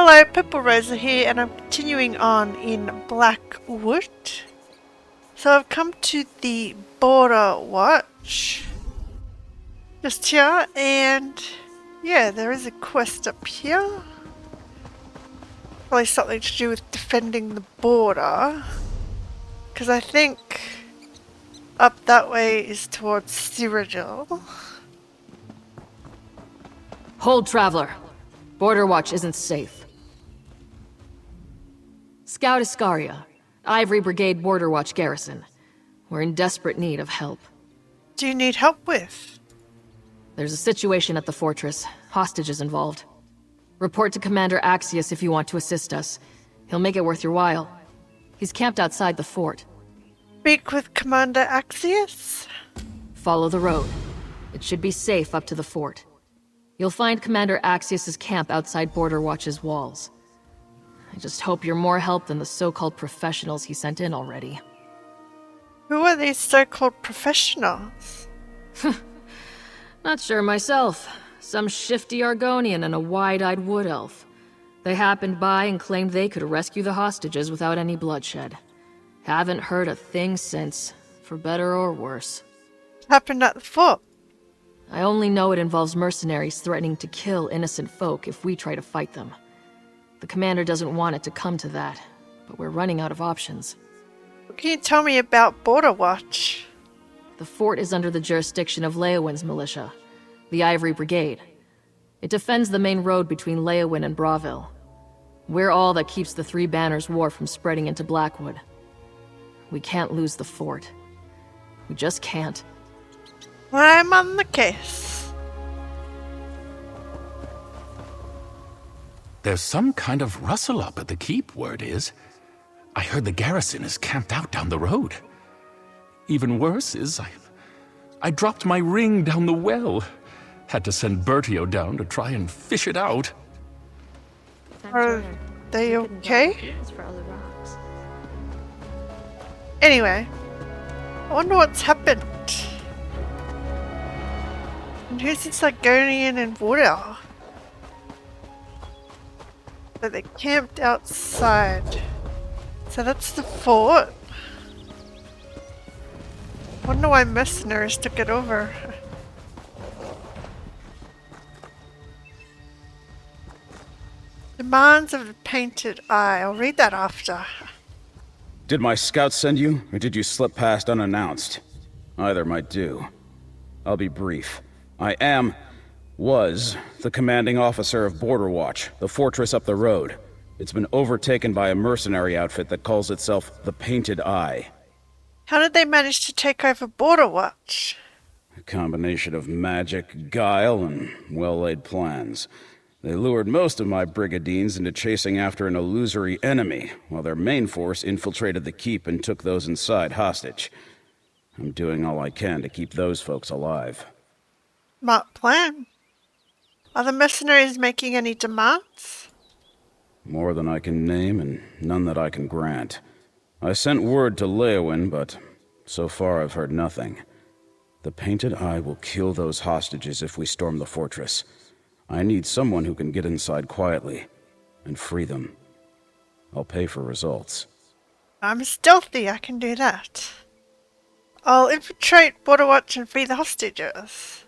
Hello, Purple Rosa here, and I'm continuing on in Blackwood. So I've come to the Borderwatch just here, and yeah, there is a quest up here. Probably something to do with defending the border, because I think up that way is towards Cyrodiil. Hold, Traveler. Borderwatch isn't safe. Scout Iscaria, Ivory Brigade Borderwatch Garrison. We're in desperate need of help. Do you need help with? There's a situation at the fortress. Hostages involved. Report to Commander Axius if you want to assist us. He'll make it worth your while. He's camped outside the fort. Speak with Commander Axius? Follow the road. It should be safe up to the fort. You'll find Commander Axius's camp outside Borderwatch's walls. I just hope you're more help than the so-called professionals he sent in already. Who are these so-called professionals? Not sure myself. Some shifty Argonian and a wide-eyed wood elf. They happened by and claimed they could rescue the hostages without any bloodshed. Haven't heard a thing since, for better or worse. Happened at the fort? I only know it involves mercenaries threatening to kill innocent folk if we try to fight them. The commander doesn't want it to come to that, but we're running out of options. What can you tell me about Borderwatch? The fort is under the jurisdiction of Leowin's militia, the Ivory Brigade. It defends the main road between Leowin and Bravil. We're all that keeps the Three Banners War from spreading into Blackwood. We can't lose the fort. We just can't. I'm on the case. There's some kind of rustle up at the keep, word is. I heard the garrison is camped out down the road. Even worse is I dropped my ring down the well. Had to send Bertio down to try and fish it out. Are they okay? Anyway, I wonder what's happened. And who's this Argonian and Woodell? So they camped outside. So that's the fort. Wonder why mercenaries took it over. Demands of the Painted Eye. I'll read that after. Did my scouts send you, or did you slip past unannounced? Either might do. I'll be brief. I was the commanding officer of Borderwatch, the fortress up the road. It's been overtaken by a mercenary outfit that calls itself the Painted Eye. How did they manage to take over Borderwatch? A combination of magic, guile, and well-laid plans. They lured most of my brigadines into chasing after an illusory enemy, while their main force infiltrated the keep and took those inside hostage. I'm doing all I can to keep those folks alive. Smart plan. Are the mercenaries making any demands? More than I can name, and none that I can grant. I sent word to Leowin, but so far I've heard nothing. The Painted Eye will kill those hostages if we storm the fortress. I need someone who can get inside quietly and free them. I'll pay for results. I'm stealthy, I can do that. I'll infiltrate Borderwatch and free the hostages.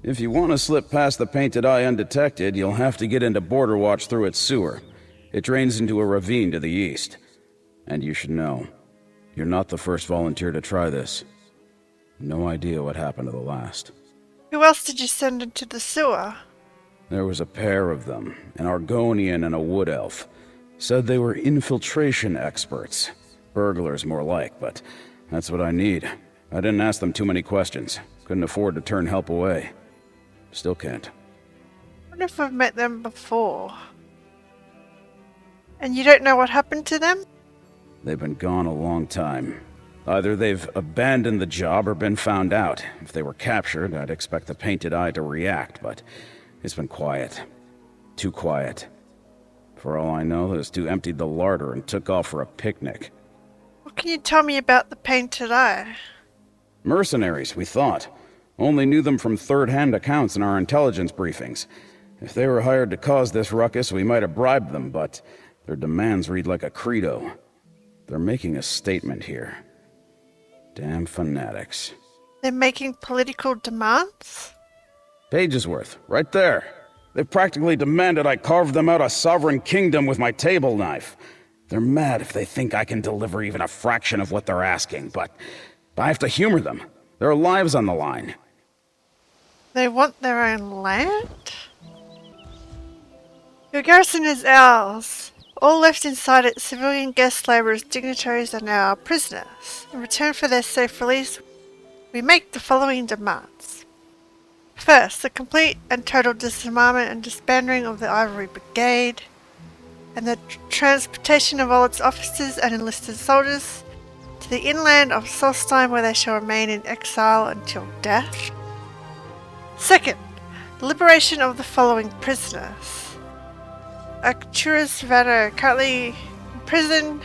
If you want to slip past the Painted Eye undetected, you'll have to get into Borderwatch through its sewer. It drains into a ravine to the east. And you should know, you're not the first volunteer to try this. No idea what happened to the last. Who else did you send into the sewer? There was a pair of them, an Argonian and a wood elf. Said they were infiltration experts. Burglars more like, but that's what I need. I didn't ask them too many questions. Couldn't afford to turn help away. Still can't. I wonder if I've met them before. And you don't know what happened to them? They've been gone a long time. Either they've abandoned the job or been found out. If they were captured, I'd expect the Painted Eye to react, but it's been quiet. Too quiet. For all I know, those two emptied the larder and took off for a picnic. What can you tell me about the Painted Eye? Mercenaries, we thought. Only knew them from third-hand accounts in our intelligence briefings. If they were hired to cause this ruckus, we might have bribed them, but their demands read like a credo. They're making a statement here. Damn fanatics. They're making political demands? Pages worth, right there. They've practically demanded I carve them out a sovereign kingdom with my table knife. They're mad if they think I can deliver even a fraction of what they're asking, but I have to humor them. Their lives on the line. They want their own land? Your garrison is ours. All left inside it, civilian guest laborers, dignitaries, are now our prisoners. In return for their safe release, we make the following demands. First, the complete and total disarmament and disbanding of the Ivory Brigade, and the transportation of all its officers and enlisted soldiers to the inland of Solstein, where they shall remain in exile until death. Second, the liberation of the following prisoners. Arcturus Vano, currently imprisoned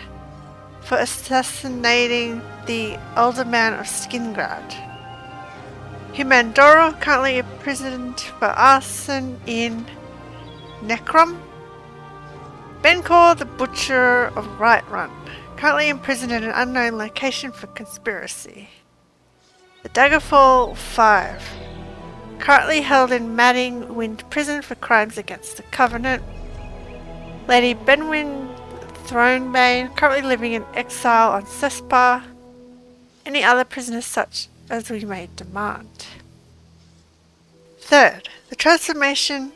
for assassinating the older man of Skingrad. Humandoro, currently imprisoned for arson in Necrom. Bencor, the Butcher of Whiterun, currently imprisoned in an unknown location for conspiracy. The Daggerfall 5, currently held in Madding Wind Prison for crimes against the Covenant. Lady Benwyn Thronebane, currently living in exile on Cespar. Any other prisoners such as we may demand. Third, the transformation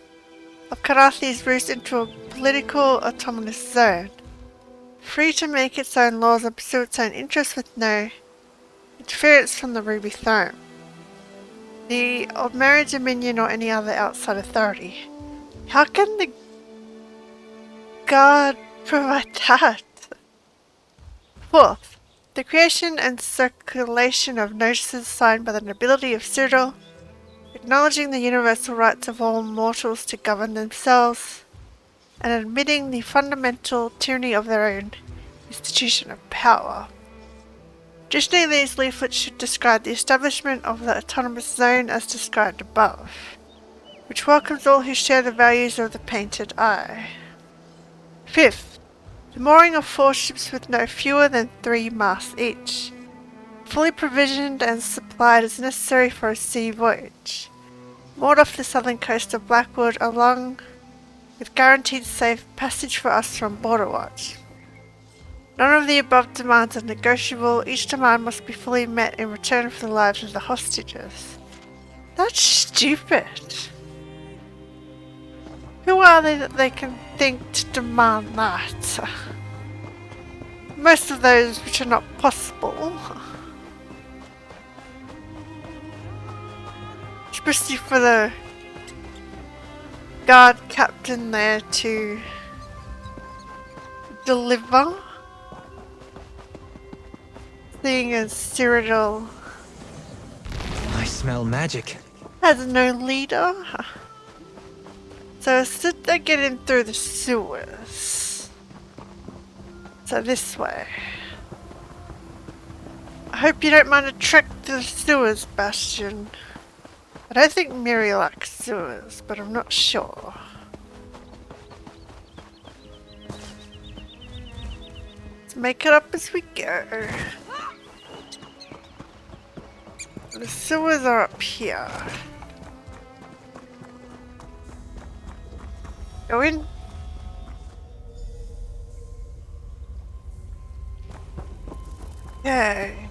of Karathi's roost into a political autonomous zone, free to make its own laws and pursue its own interests with no interference from the Ruby Throne, the Aldmeri Dominion, or any other outside authority. How can the Guard provide that? Fourth, the creation and circulation of notices signed by the nobility of Cyril, acknowledging the universal rights of all mortals to govern themselves, and admitting the fundamental tyranny of their own institution of power. Additionally, these leaflets should describe the establishment of the autonomous zone as described above, which welcomes all who share the values of the Painted Eye. Fifth, the mooring of 4 ships with no fewer than 3 masts each, fully provisioned and supplied as necessary for a sea voyage, moored off the southern coast of Blackwood, along with guaranteed safe passage for us from Borderwatch. None of the above demands are negotiable. Each demand must be fully met in return for the lives of the hostages. That's stupid. Who are they that they can think to demand that? Most of those which are not possible. Especially for the guard captain there to deliver. Seeing as Cyril I smell magic. has no leader. So instead they get in through the sewers. So this way. I hope you don't mind a trek to the sewers, Bastion. I don't think Miri likes sewers, but I'm not sure. Let's make it up as we go. The sewers are up here. Go in. Yay.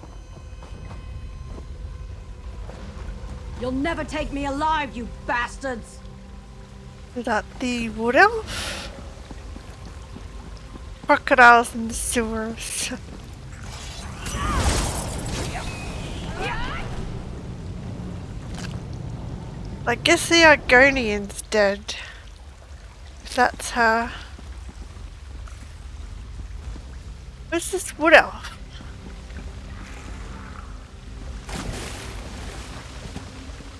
You'll never take me alive, you bastards! Is that the wood elf? Crocodiles in the sewers. I guess the Argonian's dead. If that's her. Where's this wood elf?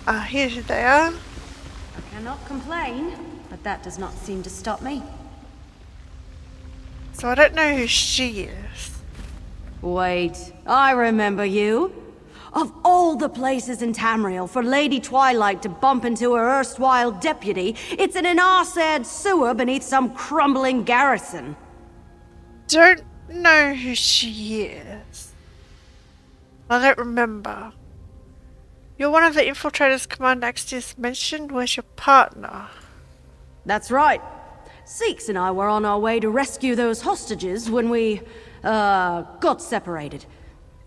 Ah, here they are. I cannot complain, but that does not seem to stop me. So I don't know who she is. Wait, I remember you. Of all the places in Tamriel for Lady Twilight to bump into her erstwhile deputy, it's in an arse-aired sewer beneath some crumbling garrison. Don't know who she is. I don't remember. You're one of the infiltrators Commander Axtius mentioned. Where's your partner? That's right. Seeks and I were on our way to rescue those hostages when we, got separated.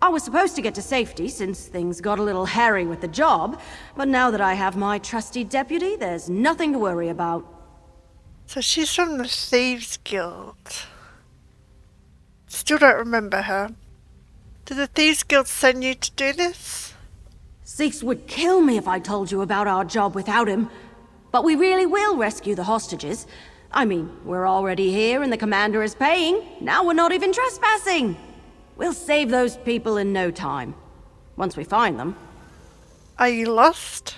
I was supposed to get to safety since things got a little hairy with the job, but now that I have my trusty deputy, there's nothing to worry about. So she's from the Thieves Guild. Still don't remember her. Did the Thieves Guild send you to do this? Seeks would kill me if I told you about our job without him. But we really will rescue the hostages. I mean, we're already here and the commander is paying. Now we're not even trespassing. We'll save those people in no time. Once we find them. Are you lost?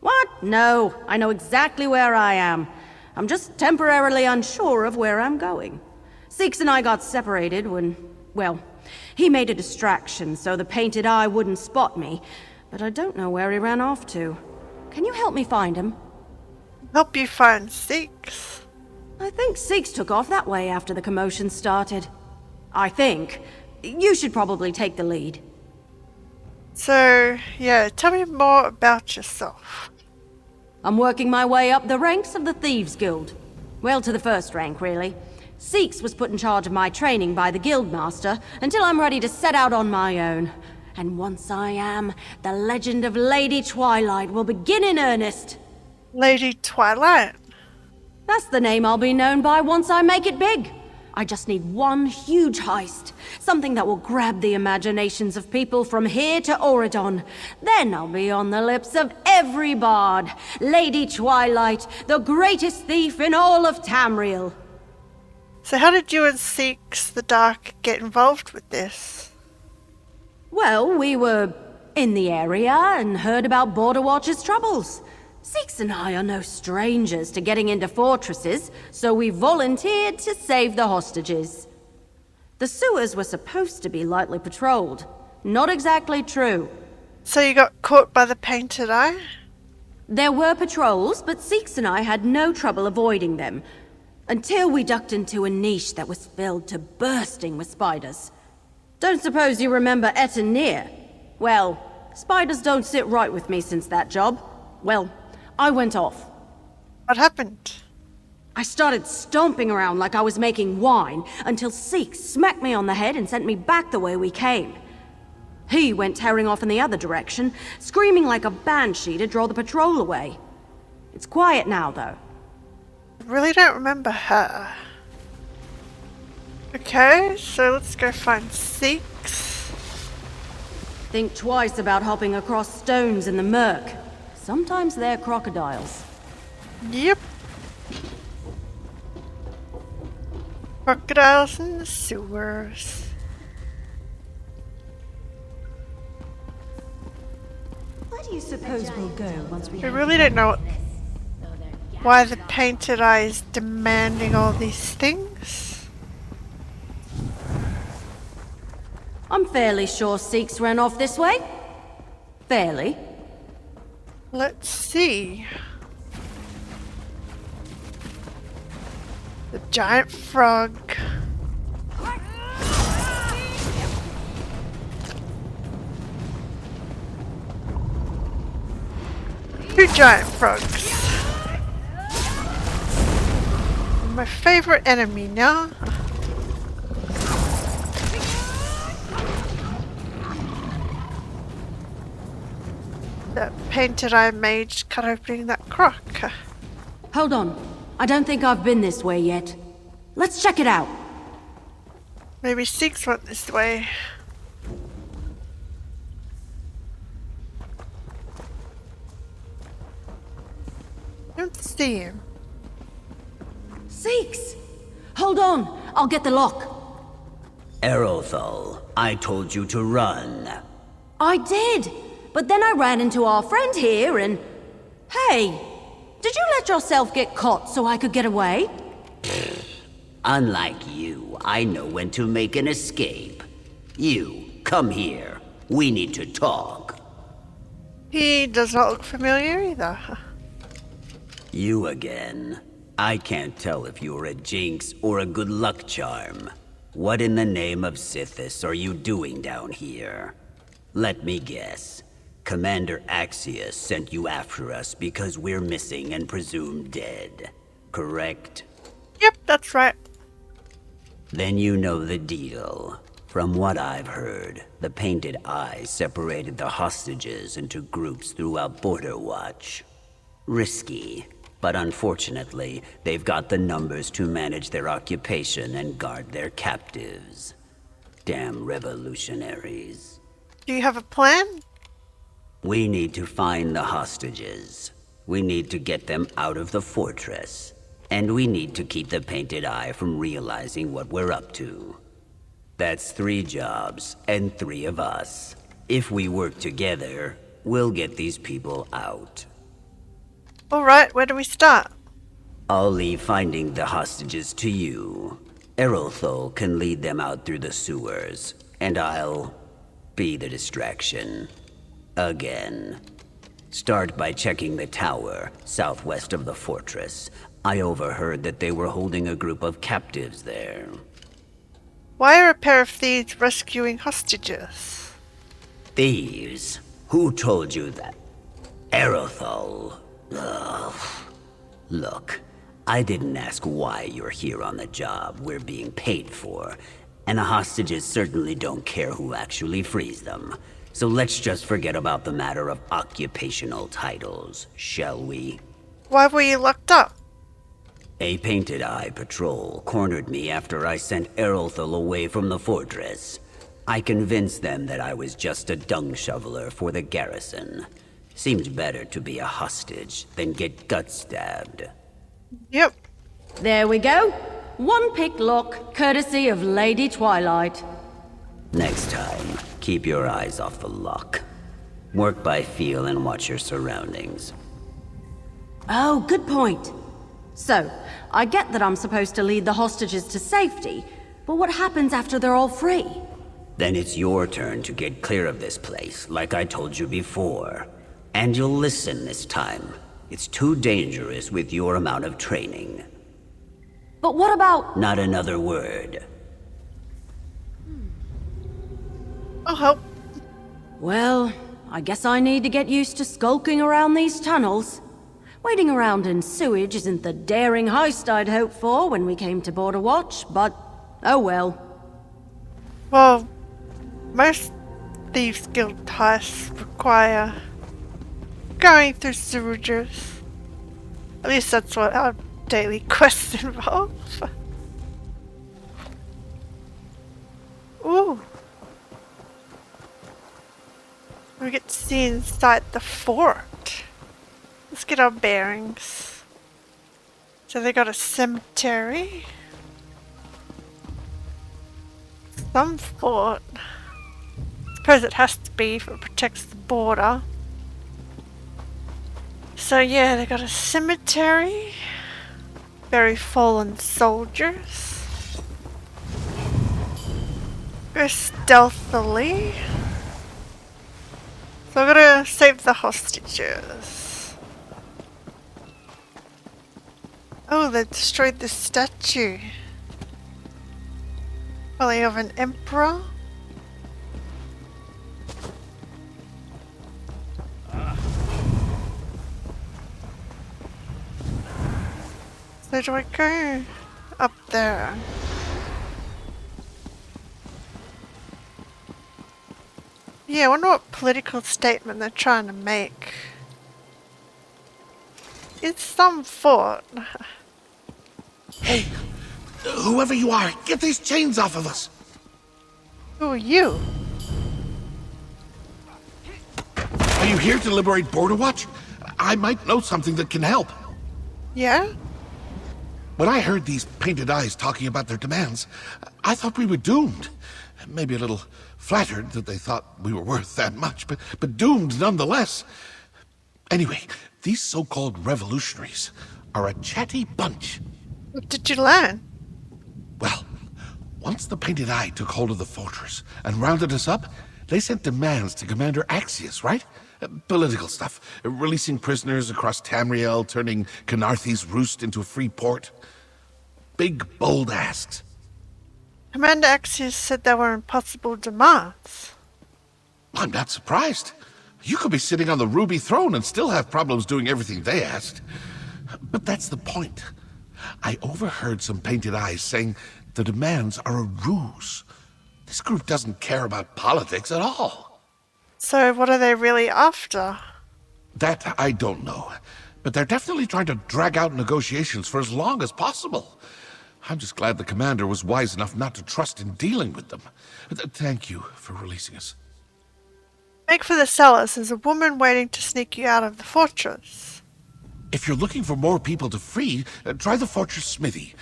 What? No, I know exactly where I am. I'm just temporarily unsure of where I'm going. Seeks and I got separated when, well, he made a distraction so the painted eye wouldn't spot me, but I don't know where he ran off to. Can you help me find him? Help you find Seeks? I think Seeks took off that way after the commotion started. I think. You should probably take the lead. So, yeah, tell me more about yourself. I'm working my way up the ranks of the Thieves Guild. Well, to the first rank, really. Seeks was put in charge of my training by the Guildmaster until I'm ready to set out on my own. And once I am, the legend of Lady Twilight will begin in earnest. Lady Twilight? That's the name I'll be known by once I make it big. I just need one huge heist. Something that will grab the imaginations of people from here to Auradon. Then I'll be on the lips of every bard. Lady Twilight, the greatest thief in all of Tamriel. So how did you and Seeks the Dark get involved with this? Well, we were in the area and heard about Borderwatch's troubles. Seeks and I are no strangers to getting into fortresses, so we volunteered to save the hostages. The sewers were supposed to be lightly patrolled. Not exactly true. So you got caught by the painted eye? There were patrols, but Seeks and I had no trouble avoiding them. Until we ducked into a niche that was filled to bursting with spiders. Don't suppose you remember Etanir? Well, spiders don't sit right with me since that job. Well, I went off. What happened? I started stomping around like I was making wine until Seeks smacked me on the head and sent me back the way we came. He went tearing off in the other direction, screaming like a banshee to draw the patrol away. It's quiet now, though. I really don't remember her. Okay, so let's go find Seeks. Think twice about hopping across stones in the murk. Sometimes they're crocodiles. Yep. Crocodiles in the sewers. Where do you suppose we'll go once we I really don't know why the painted eye is demanding all these things. I'm fairly sure Seeks ran off this way. Fairly. Let's see. The giant frog. Two giant frogs. My favorite enemy now. That painted eye mage cut opening that crock. Hold on. I don't think I've been this way yet. Let's check it out. Maybe Seeks went this way. Don't see him. Seeks! Hold on. I'll get the lock. Erothal, I told you to run. I did. But then I ran into our friend here and... Hey! Did you let yourself get caught so I could get away? Unlike you, I know when to make an escape. You, come here. We need to talk. He does not look familiar either. You again. I can't tell if you're a jinx or a good luck charm. What in the name of Sithis are you doing down here? Let me guess. Commander Axius sent you after us because we're missing and presumed dead. Correct? Yep, that's right. Then you know the deal. From what I've heard, the Painted Eye separated the hostages into groups throughout Borderwatch. Risky, but unfortunately, they've got the numbers to manage their occupation and guard their captives. Damn revolutionaries. Do you have a plan? We need to find the hostages. We need to get them out of the fortress. And we need to keep the Painted Eye from realizing what we're up to. That's 3 jobs, and 3 of us. If we work together, we'll get these people out. Alright, where do we start? I'll leave finding the hostages to you. Erolthol can lead them out through the sewers, and I'll be the distraction. Again. Start by checking the tower, southwest of the fortress. I overheard that they were holding a group of captives there. Why are a pair of thieves rescuing hostages? Thieves? Who told you that? Erolthol. Ugh. Look, I didn't ask why you're here on the job we're being paid for, and the hostages certainly don't care who actually frees them. So let's just forget about the matter of occupational titles, shall we? Why were you locked up? A Painted Eye patrol cornered me after I sent Erolthal away from the fortress. I convinced them that I was just a dung shoveler for the garrison. Seemed better to be a hostage than get gut stabbed. Yep. There we go. One pick lock, courtesy of Lady Twilight. Next time, keep your eyes off the lock. Work by feel and watch your surroundings. Oh, good point. So, I get that I'm supposed to lead the hostages to safety, but what happens after they're all free? Then it's your turn to get clear of this place, like I told you before. And you'll listen this time. It's too dangerous with your amount of training. But what about... Not another word. I'll help. Well, I guess I need to get used to skulking around these tunnels. Waiting around in sewage isn't the daring heist I'd hoped for when we came to Borderwatch, but oh well. Well, most Thieves Guild heists require going through sewages. At least that's what our daily quests involve. Ooh. We get to see inside the fort. Let's get our bearings. So they got a cemetery. Some fort. I suppose it has to be if it protects the border. So yeah, they got a cemetery. Very fallen soldiers. Go stealthily. So I'm gonna save the hostages. Oh, they destroyed the statue. Probably of an emperor. So do I go up there? Yeah, I wonder what political statement they're trying to make. It's some fort. Hey, whoever you are, get these chains off of us! Who are you? Are you here to liberate Borderwatch? I might know something that can help. Yeah? When I heard these Painted Eyes talking about their demands, I thought we were doomed. Maybe a little flattered that they thought we were worth that much, but doomed nonetheless. Anyway, these so-called revolutionaries are a chatty bunch. What did you learn? Well, once the Painted Eye took hold of the fortress and rounded us up, They sent demands to Commander Axius, right? Political stuff. Releasing prisoners across Tamriel, turning Canarthi's roost into a free port. Big, bold asks. Commander Axius said they were impossible demands. I'm not surprised. You could be sitting on the ruby throne and still have problems doing everything they asked. But that's the point. I overheard some painted eyes saying the demands are a ruse. This group doesn't care about politics at all. So what are they really after? That I don't know. But they're definitely trying to drag out negotiations for as long as possible. I'm just glad the commander was wise enough not to trust in dealing with them. Thank you for releasing us. Make for the cellars. There's a woman waiting to sneak you out of the fortress. If you're looking for more people to free, try the fortress smithy.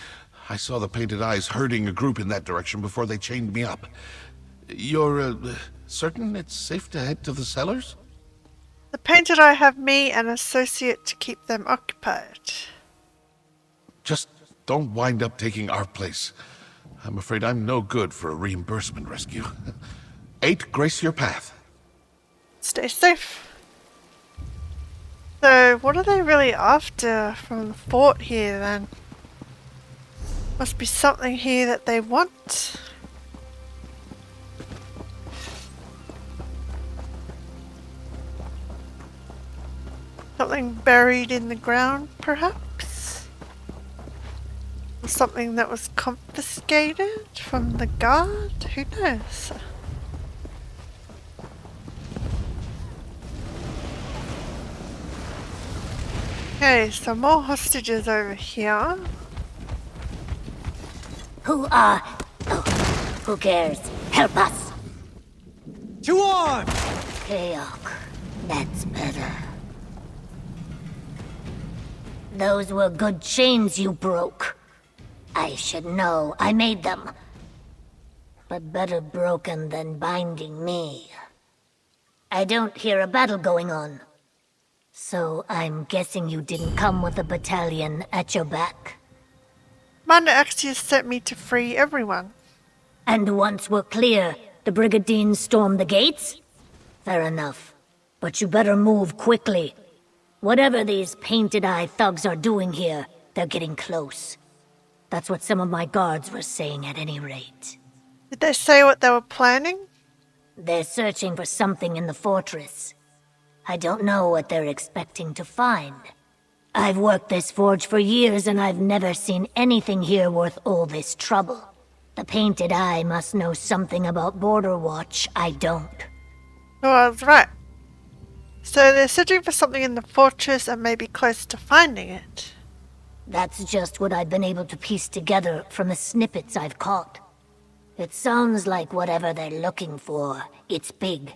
I saw the painted eyes herding a group in that direction before they chained me up. You're certain it's safe to head to the cellars? The painted eye have me and an associate to keep them occupied. Just don't wind up taking our place. I'm afraid I'm no good for a reimbursement rescue. 8, grace your path. Stay safe. So, what are they really after from the fort here then? Must be something here that they want. Something buried in the ground, perhaps? Or something that was confiscated from the guard? Who knows? Okay, so more hostages over here. Who cares? Help us! To arms! Keok, that's better. Those were good chains you broke. I should know. I made them. But better broken than binding me. I don't hear a battle going on. So I'm guessing you didn't come with a battalion at your back. Commander Axius sent me to free everyone. And once we're clear, the Brigadines storm the gates? Fair enough. But you better move quickly. Whatever these painted-eye thugs are doing here, they're getting close. That's what some of my guards were saying at any rate. Did they say what they were planning? They're searching for something in the fortress. I don't know what they're expecting to find. I've worked this forge for years and I've never seen anything here worth all this trouble. The painted eye must know something about Borderwatch I don't. Oh, I was right. So they're searching for something in the fortress and maybe close to finding it. That's just what I've been able to piece together from the snippets I've caught. It sounds like whatever they're looking for, it's big,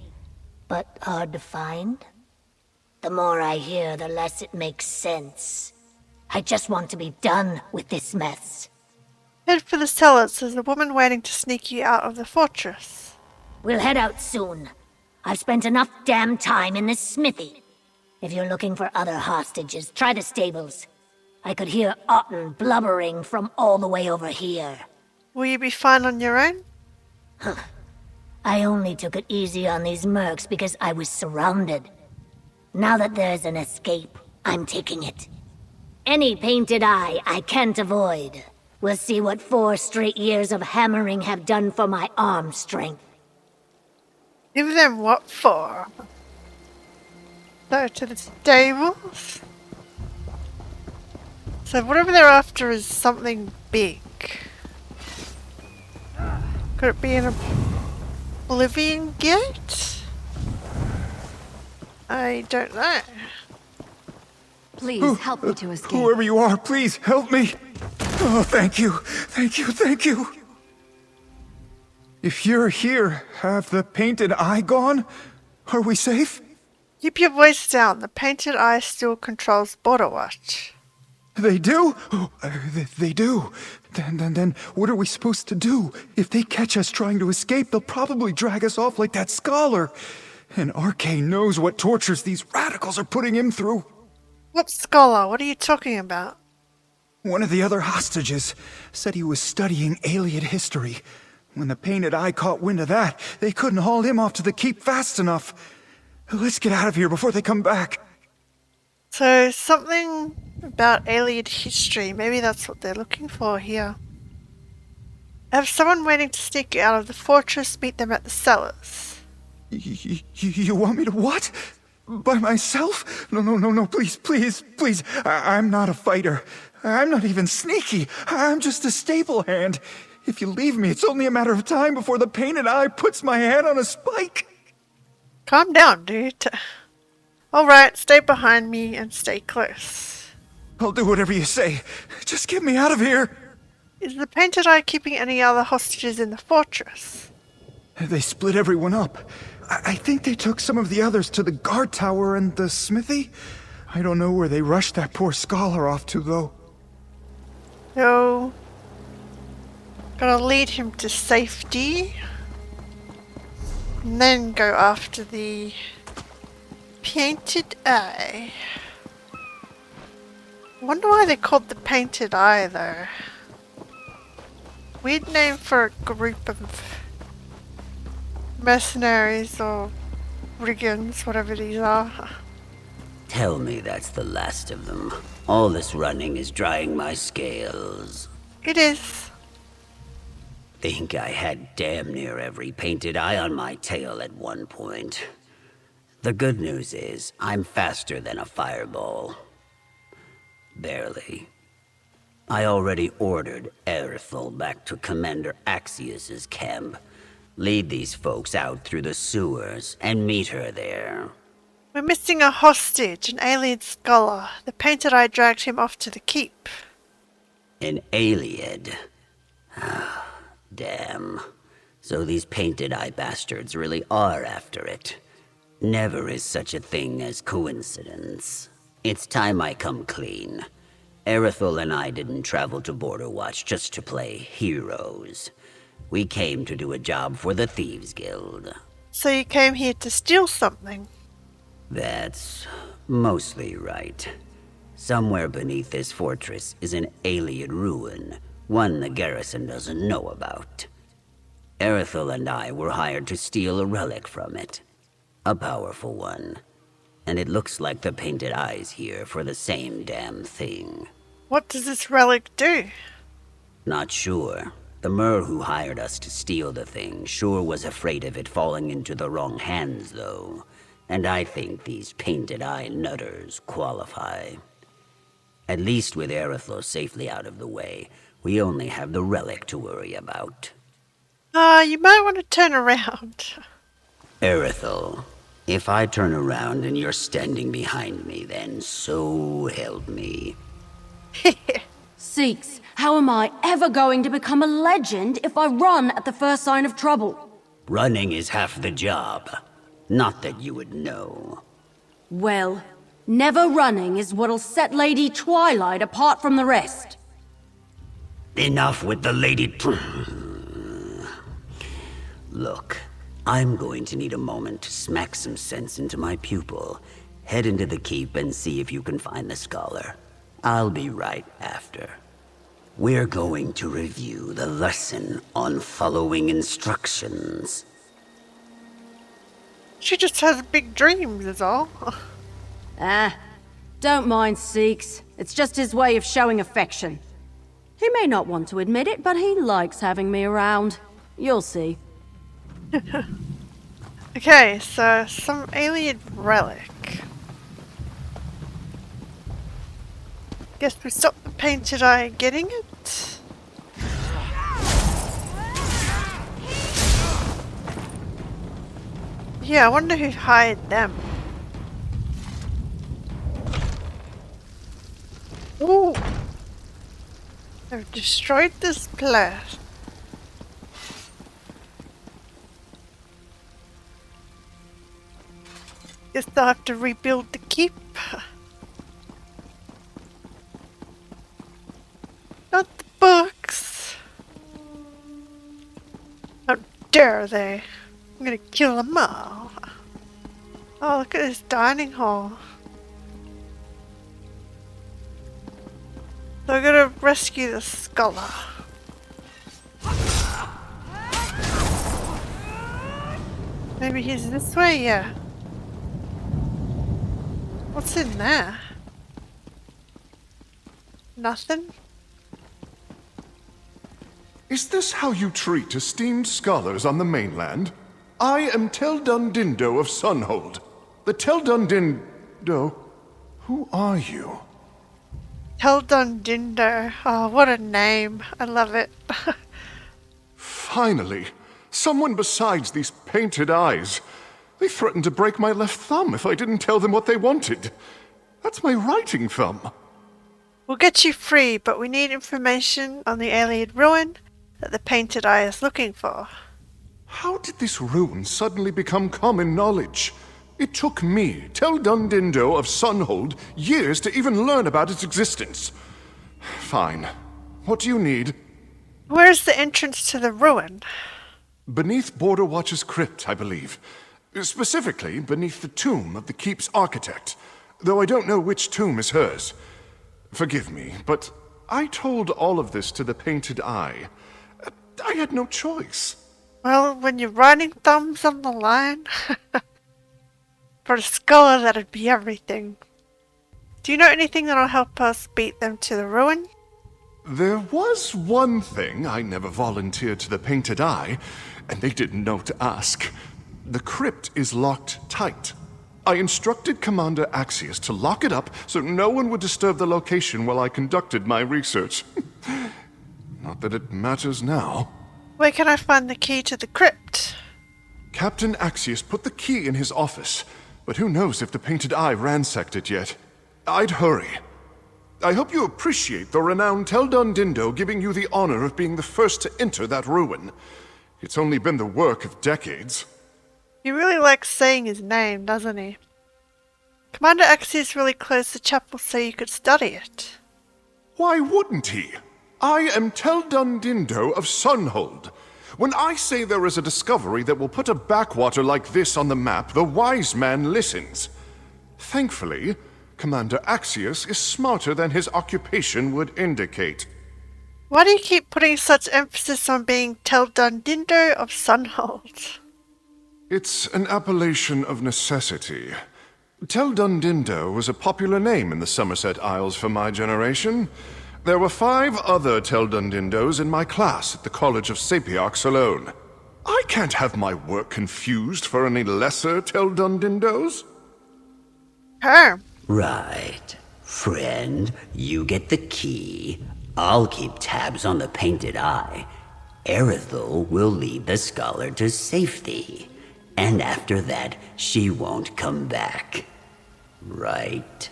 but hard to find. The more I hear, the less it makes sense. I just want to be done with this mess. Head for the cellars. There's a woman waiting to sneak you out of the fortress. We'll head out soon. I've spent enough damn time in this smithy. If you're looking for other hostages, try the stables. I could hear Otten blubbering from all the way over here. Will you be fine on your own? I only took it easy on these mercs because I was surrounded. Now that there's an escape, I'm taking it. Any painted eye I can't avoid. We'll see what 4 straight years of hammering have done for my arm strength. Give them what for? So to the stables? So whatever they're after is something big. Could it be an Oblivion gate? I don't know. Please help me to escape. Whoever you are, please help me. Oh, thank you. Thank you, thank you. If you're here, have the painted eye gone? Are we safe? Keep your voice down. The painted eye still controls Borderwatch. They do? Oh, they do. Then what are we supposed to do? If they catch us trying to escape, they'll probably drag us off like that scholar. And Arcane knows what tortures these radicals are putting him through. What scholar? What are you talking about? One of the other hostages said he was studying Alien history. When the Painted Eye caught wind of that, they couldn't haul him off to the keep fast enough. Let's get out of here before they come back. So, something about alien history. Maybe that's what they're looking for here. Have someone waiting to sneak out of the fortress, meet them at the cellars. You want me to what? By myself? No, please. I'm not a fighter. I'm not even sneaky. I'm just a stable hand. If you leave me, it's only a matter of time before the Painted Eye puts my head on a spike. Calm down, dude. Alright, stay behind me and stay close. I'll do whatever you say. Just get me out of here. Is the Painted Eye keeping any other hostages in the fortress? They split everyone up. I think they took some of the others to the guard tower and the smithy. I don't know where they rushed that poor scholar off to, though. So, gotta lead him to safety. And then go after the Painted Eye. I wonder why they called the Painted Eye, though. Weird name for a group of mercenaries or brigands, whatever these are. Tell me that's the last of them. All this running is drying my scales. It is. Think I had damn near every Painted Eye on my tail at one point. The good news is, I'm faster than a fireball. Barely. I already ordered Erthel back to Commander Axius's camp. Lead these folks out through the sewers and meet her there. We're missing a hostage, an alien scholar. The Painted Eye dragged him off to the keep. An alien? Damn. So these Painted Eye bastards really are after it. Never is such a thing as coincidence. It's time I come clean. Erthel and I didn't travel to Borderwatch just to play heroes. We came to do a job for the Thieves Guild. So you came here to steal something? That's mostly right. Somewhere beneath this fortress is an alien ruin, one the garrison doesn't know about. Erthel and I were hired to steal a relic from it. A powerful one. And it looks like the Painted Eye's here for the same damn thing. What does this relic do? Not sure. The Mer who hired us to steal the thing sure was afraid of it falling into the wrong hands, though. And I think these Painted Eye nutters qualify. At least with Erthel safely out of the way, we only have the relic to worry about. You might want to turn around. Erthel, if I turn around and you're standing behind me, then so help me. Seeks, how am I ever going to become a legend if I run at the first sign of trouble? Running is half the job. Not that you would know. Well, never running is what'll set Lady Twilight apart from the rest. Enough with the Lady... Look, I'm going to need a moment to smack some sense into my pupil. Head into the keep and see if you can find the scholar. I'll be right after. We're going to review the lesson on following instructions. She just has big dreams, is all. Don't mind Seeks. It's just his way of showing affection. He may not want to admit it, but he likes having me around. You'll see. Okay, so some alien relic. Guess we stopped the Painted Eye getting it. Yeah, I wonder who hired them. Ooh! They've destroyed this place. Guess they'll have to rebuild the keep. Not the books. How dare they? I'm gonna kill them all. Oh, look at this dining hall. So we're gonna rescue the scholar. Maybe he's this way, yeah. What's in there? Nothing? Is this how you treat esteemed scholars on the mainland? I am Teldundindo of Sunhold. The Teldundindo... Who are you? Teldundindo. Oh, what a name. I love it. Finally, someone besides these painted eyes. They threatened to break my left thumb if I didn't tell them what they wanted. That's my writing thumb. We'll get you free, but we need information on the alien ruin that the painted eye is looking for. How did this ruin suddenly become common knowledge? It took me, Teldundindo of Sunhold, years to even learn about its existence. Fine. What do you need? Where's the entrance to the ruin? Beneath Borderwatch's crypt, I believe. Specifically, beneath the tomb of the keep's architect, though I don't know which tomb is hers. Forgive me, but I told all of this to the painted eye. I had no choice. Well, when you're writing thumbs on the line, for a scholar that'd be everything. Do you know anything that'll help us beat them to the ruin? There was one thing I never volunteered to the painted eye, and they didn't know to ask. The crypt is locked tight. I instructed Commander Axius to lock it up so no one would disturb the location while I conducted my research. Not that it matters now. Where can I find the key to the crypt? Captain Axius put the key in his office, but who knows if the painted eye ransacked it yet. I'd hurry. I hope you appreciate the renowned Teldundindo giving you the honor of being the first to enter that ruin. It's only been the work of decades. He really likes saying his name, doesn't he? Commander Axius really closed the chapel so you could study it. Why wouldn't he? I am Teldundindo of Sunhold. When I say there is a discovery that will put a backwater like this on the map, the wise man listens. Thankfully, Commander Axius is smarter than his occupation would indicate. Why do you keep putting such emphasis on being Teldundindo of Sunhold? It's an appellation of necessity. Teldundindo was a popular name in the Somerset Isles for my generation. There were 5 other Teldundindos in my class at the College of Sapiox alone. I can't have my work confused for any lesser Teldundindos. Her. Right. Friend, you get the key. I'll keep tabs on the painted eye. Erithel will lead the scholar to safety. And after that, she won't come back. Right?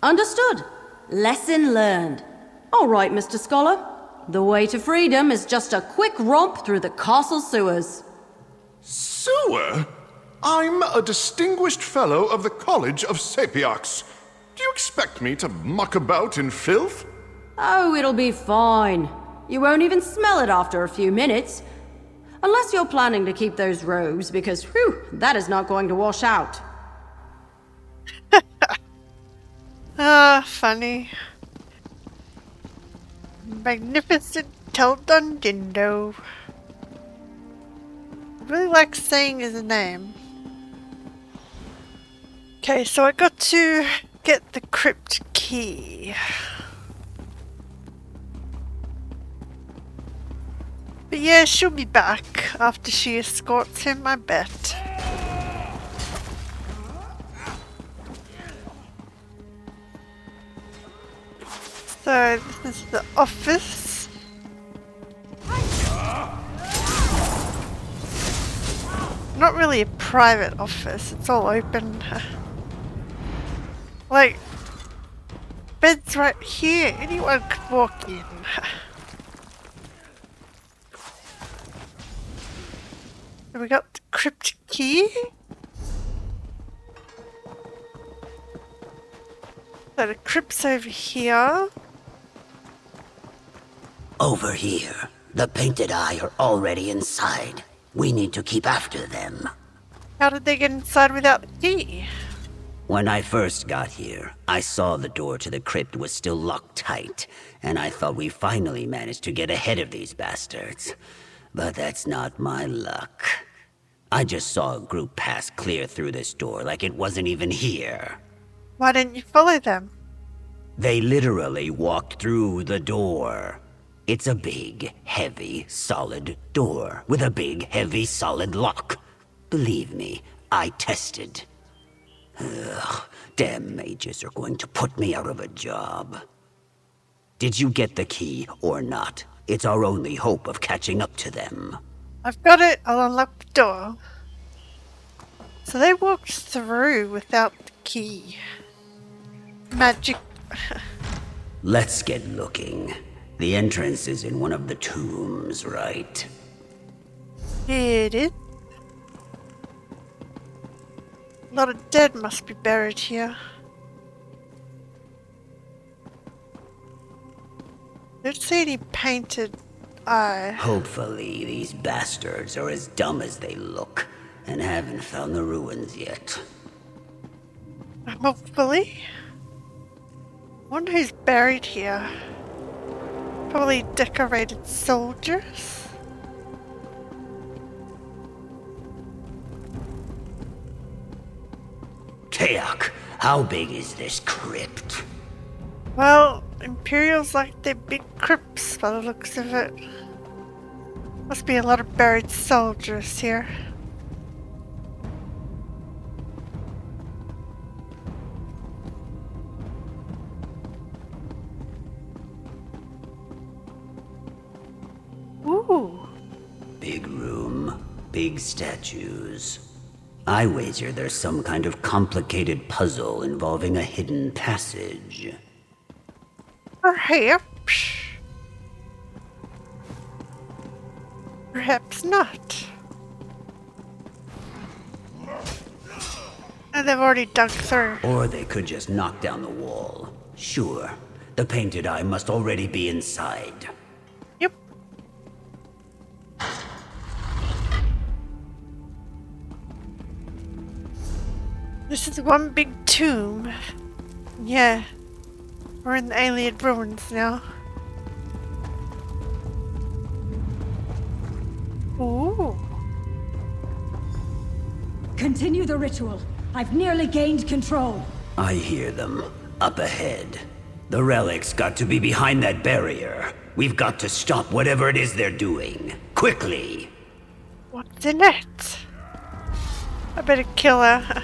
Understood. Lesson learned. All right, Mr. Scholar. The way to freedom is just a quick romp through the castle sewers. Sewer? I'm a distinguished fellow of the College of Sapiox. Do you expect me to muck about in filth? Oh, it'll be fine. You won't even smell it after a few minutes. Unless you're planning to keep those robes, because, whew, that is not going to wash out. Funny. Magnificent Teldundindo. I really like saying his name. Okay, so I got to get the crypt key. But yeah, she'll be back after she escorts him, I bet. So, this is the office. Not really a private office, it's all open. Like, bed's right here, anyone could walk in. So we got the crypt key. So the crypt's over here. Over here. The painted eye are already inside. We need to keep after them. How did they get inside without the key? When I first got here, I saw the door to the crypt was still locked tight, and I thought we finally managed to get ahead of these bastards. But that's not my luck. I just saw a group pass clear through this door like it wasn't even here. Why didn't you follow them? They literally walked through the door. It's a big, heavy, solid door with a big, heavy, solid lock. Believe me, I tested. Ugh, damn mages are going to put me out of a job. Did you get the key or not? It's our only hope of catching up to them. I've got it. I'll unlock the door. So they walked through without the key. Magic. Let's get looking. The entrance is in one of the tombs, right? It is. A lot of dead must be buried here. Don't see any painted eye. Hopefully these bastards are as dumb as they look and haven't found the ruins yet. Hopefully. Wonder who's buried here. Probably decorated soldiers. Teok, how big is this crypt? Well, Imperials like their big crypts by the looks of it. Must be a lot of buried soldiers here. Ooh. Big room, big statues. I wager there's some kind of complicated puzzle involving a hidden passage. Perhaps. Perhaps not. And they've already dug through. Or they could just knock down the wall. Sure, the painted eye must already be inside. Yep. This is one big tomb. Yeah. We're in the alien ruins now. Ooh. Continue the ritual. I've nearly gained control. I hear them. Up ahead. The Relic's got to be behind that barrier. We've got to stop whatever it is they're doing. Quickly! What's in it? I better kill her.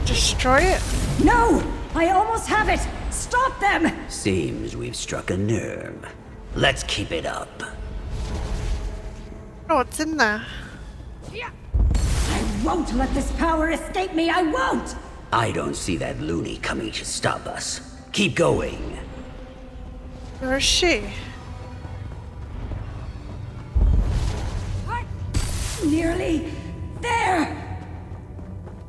Destroy it? No! I almost have it! Stop them! Seems we've struck a nerve. Let's keep it up. Oh, what's in there? I won't let this power escape me! I won't! I don't see that loony coming to stop us. Keep going. Where is she? Nearly there!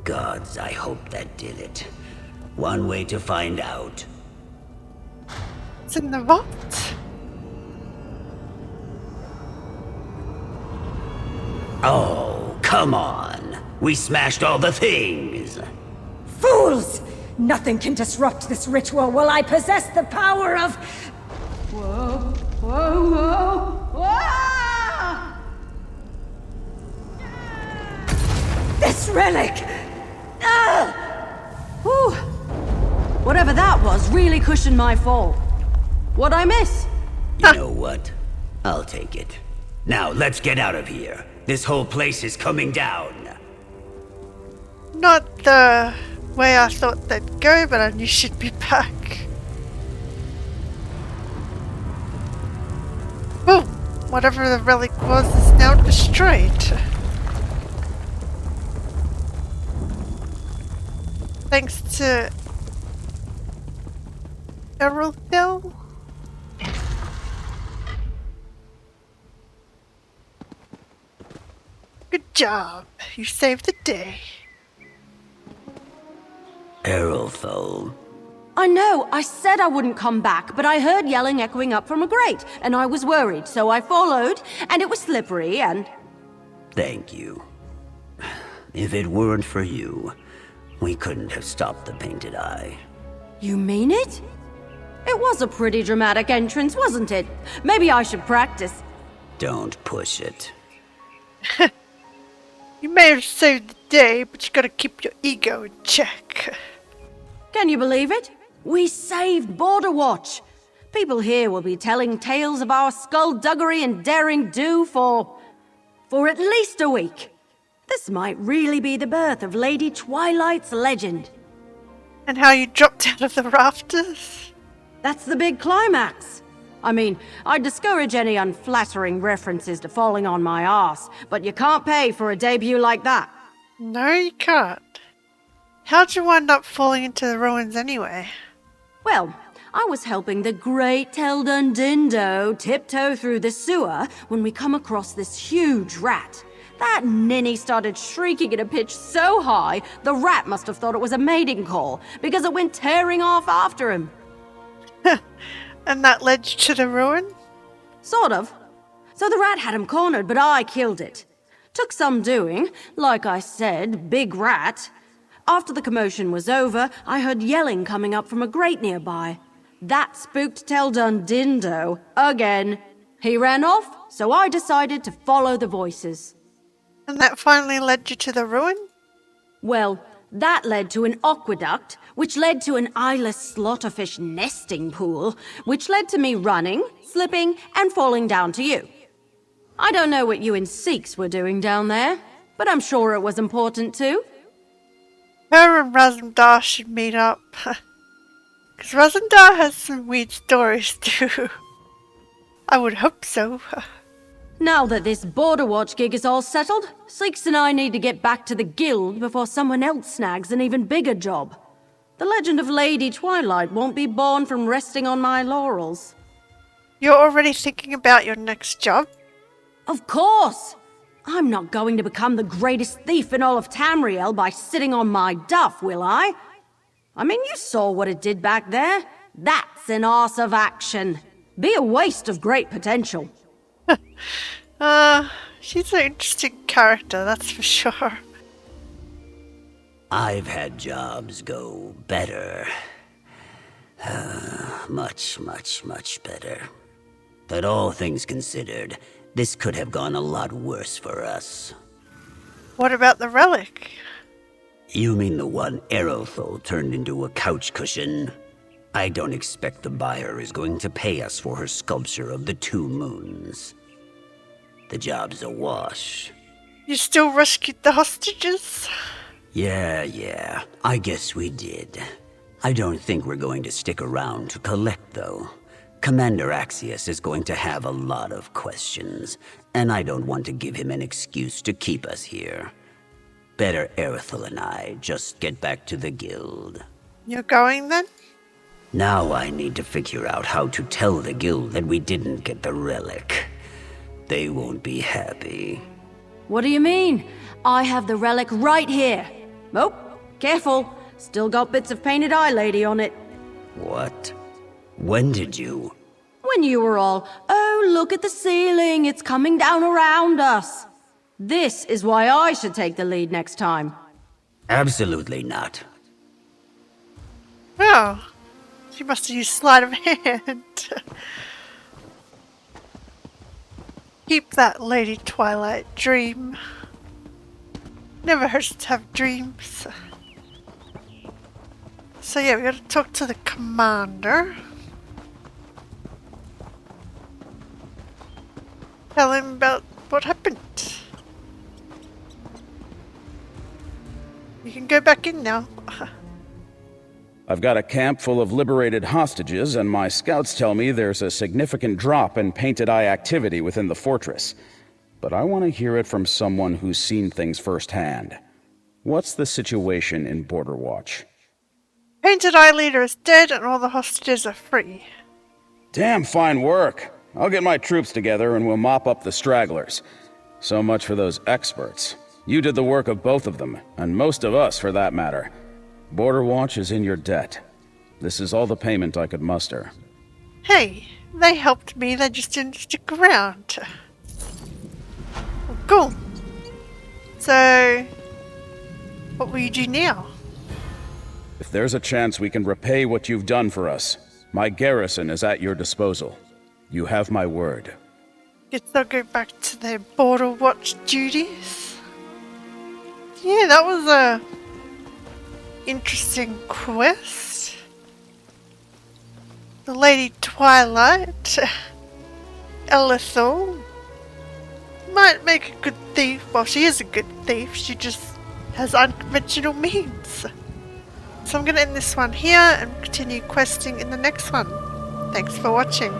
Gods, I hope that did it. One way to find out. It's in the vault. Oh, come on. We smashed all the things. Fools! Nothing can disrupt this ritual while I possess the power of... Whoa, whoa, whoa, whoa! This relic! Whew. Whatever that was really cushioned my fall. What'd I miss? You know what? I'll take it. Now, let's get out of here. This whole place is coming down. Not the way I thought they'd go, but I knew she'd be back. Oh, whatever the relic was is now destroyed. Thanks to Errolville. Good job. You saved the day. Errolfo. I know, I said I wouldn't come back, but I heard yelling echoing up from a grate, and I was worried, so I followed, and it was slippery, and... Thank you. If it weren't for you, we couldn't have stopped the Painted Eye. You mean it? It was a pretty dramatic entrance, wasn't it? Maybe I should practice. Don't push it. You may have saved the day, but you gotta keep your ego in check. Can you believe it? We saved Borderwatch. People here will be telling tales of our skullduggery and daring do for at least a week. This might really be the birth of Lady Twilight's legend. And how you dropped out of the rafters? That's the big climax. I mean, I'd discourage any unflattering references to falling on my arse, but you can't pay for a debut like that. No, you can't. How'd you wind up falling into the ruins anyway? Well, I was helping the great Teldun Dindo tiptoe through the sewer when we come across this huge rat. That ninny started shrieking at a pitch so high, the rat must have thought it was a mating call, because it went tearing off after him. And that led you to the ruin? Sort of. So the rat had him cornered, but I killed it. Took some doing. Like I said, big rat. After the commotion was over, I heard yelling coming up from a grate nearby. That spooked Teldun Dindo again. He ran off, so I decided to follow the voices. And that finally led you to the ruin? Well, that led to an aqueduct, which led to an eyeless slaughterfish nesting pool, which led to me running, slipping, and falling down to you. I don't know what you and Sikhs were doing down there, but I'm sure it was important too. Her and Razumdar should meet up. Because Razumdar has some weird stories too. I would hope so. Now that this Borderwatch gig is all settled, Sikhs and I need to get back to the guild before someone else snags an even bigger job. The legend of Lady Twilight won't be born from resting on my laurels. You're already thinking about your next job? Of course! I'm not going to become the greatest thief in all of Tamriel by sitting on my duff, will I? I mean, you saw what it did back there. That's an arse of action. Be a waste of great potential. She's an interesting character, that's for sure. I've had jobs go better. Much better. But all things considered, this could have gone a lot worse for us. What about the relic? You mean the one Aerothol turned into a couch cushion? I don't expect the buyer is going to pay us for her sculpture of the two moons. The job's a wash. You still rescued the hostages? Yeah, I guess we did. I don't think we're going to stick around to collect, though. Commander Axius is going to have a lot of questions, and I don't want to give him an excuse to keep us here. Better Aerithal and I just get back to the guild. You're going then? Now I need to figure out how to tell the guild that we didn't get the relic. They won't be happy. What do you mean? I have the relic right here. Oh, careful. Still got bits of Painted Eye Lady on it. What? When did you? When you were all, oh, look at the ceiling, it's coming down around us. This is why I should take the lead next time. Absolutely not. Oh, she must have used sleight of hand. Keep that Lady Twilight dream. Never hurts to have dreams. So yeah, we gotta talk to the commander. Tell him about what happened. You can go back in now. I've got a camp full of liberated hostages, and my scouts tell me there's a significant drop in Painted Eye activity within the fortress. But I want to hear it from someone who's seen things firsthand. What's the situation in Borderwatch? Painted Eye Leader is dead and all the hostages are free. Damn fine work. I'll get my troops together and we'll mop up the stragglers. So much for those experts. You did the work of both of them, and most of us for that matter. Borderwatch is in your debt. This is all the payment I could muster. Hey, they helped me, they just didn't stick around. Well, cool. So, What will you do now? If there's a chance we can repay what you've done for us, my garrison is at your disposal. You have my word. Guess they'll go back to their Borderwatch duties. Yeah, that was a interesting quest. The Lady Twilight, Elithal, might make a good thief. Well, she is a good thief. She just has unconventional means. So I'm going to end this one here and continue questing in the next one. Thanks for watching.